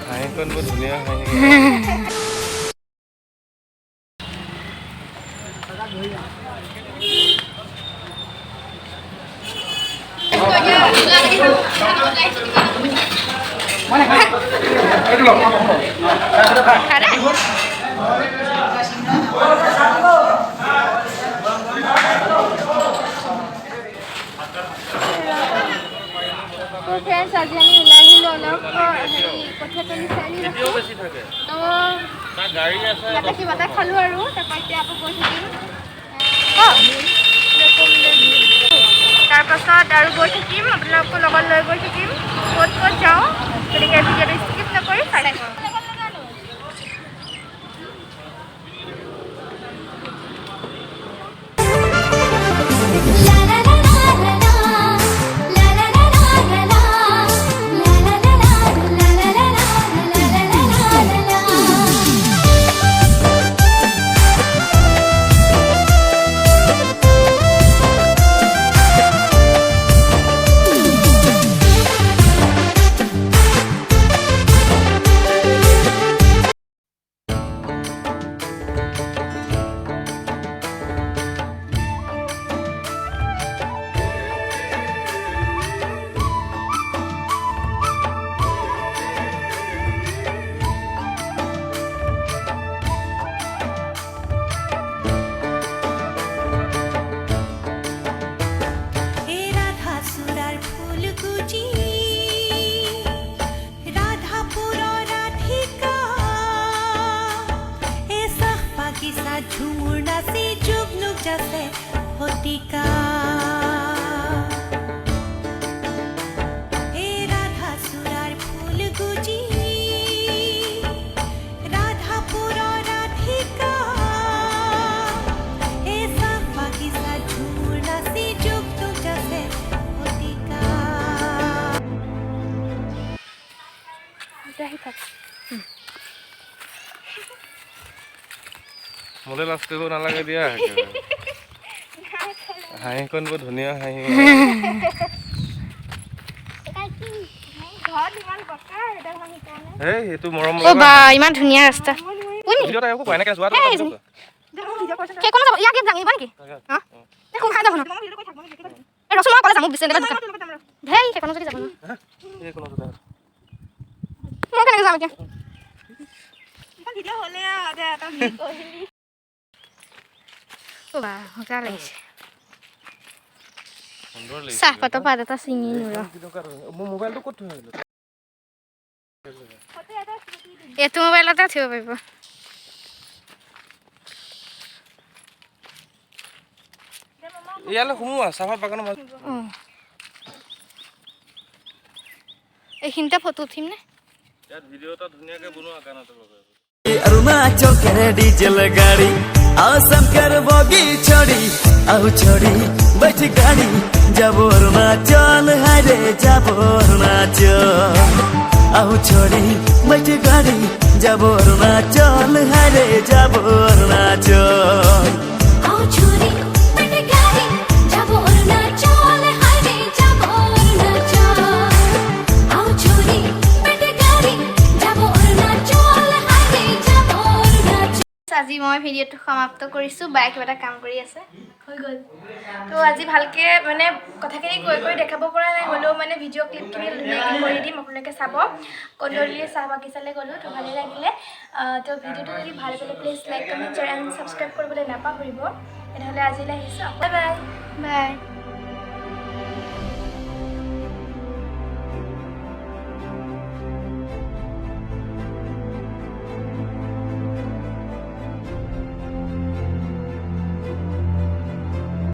হাঁহিখন বৰ ধুনীয়া হাঁহি। फ्रेंड्स आज हम उलाहिलो अलग कठियातली चाली এতিয়াও বেছি থাকে तो তাৰ গাড়ী আছে याता कि बता खालु आरो तपा এতিয়া আপু গৈ থাকিম তাৰ পাছত আৰু গৈ থাকিম আপোনালোকক লগত লৈ গৈ থাকিম ক'ত ক'ত যাওঁ গতিকে ভিডিঅ'টো স্কিপ নকৰি চাই থাকক মোলে লাজ কৰিব নালাগে দিয়া হাঁহিখন বৰ ধুনীয়া হাঁহি এইটো মৰম ও বা ইমান ধুনীয়া ৰাস্তা কোনি ভিডিঅ'টা একো কয় এনেকে যোৱাটো কে কোন যাব ইয়াকে যাঙিবা নেকি হা দেখো খা যাব না এ ৰসমা কলে যাম বিছে দেবা হেই কে কোন যদি যাব না এই কোন যাব মই কেনেকে যাম এতিয়া ভিডিঅ' হলে আদে এটা ভিডিঅ' কৰিলি ও বা মজা লাগিছে সুন্দৰ লাগিছে চাহপাতৰ পাত এটা চিঙি নুৰ মোৰ মোবাইলটো ক'ত থৈ আহিলো এইটো মোবাইলতে থিব পাৰিব ইয়ালে সোমোৱা চাহপাত বাগানৰ মাজত এইখিনিতে ফটো উঠিম নে ইয়াত ভিডিঅ' এটা ধুনীয়াকৈ বনোৱা গানটো লগাই अरुणाचल करे डीजल गाड़ी आसम कर बोगी छोड़ी आहू छोड़ी बैठ गाड़ी जब अरुणाचल हरे जब अरुणाचल आहू छोड़ी बैठ गाड़ी जब अरुणाचल हरे जब अरुणाचल आओ छोड़ी बैठ गाड़ी जब अरुणाचल हरे जब अरुणाचल आओ छोड़ी बैठ गाड़ी जब अरुणाचल আজি মই ভিডিঅ'টো সমাপ্ত কৰিছোঁ বাই কিবা এটা কাম কৰি আছে হৈ গ'ল তো আজি ভালকৈ মানে কথাখিনি কৈ দেখাব পৰা নাই হ'লেও মানে ভিডিঅ' ক্লিপখিনি ধুনীয়াকৈ কৰি দিম আপোনালোকে চাব কন্দলি চাহ বাগিচালৈ গ'লোঁ তো ভালেই লাগিলে তো ভিডিঅ'টো যদি ভাল পালে please like comment share and subscribe কৰিবলৈ নাপাহৰিব তেনেহ'লে আজিলৈ আহিছোঁ বাই বাই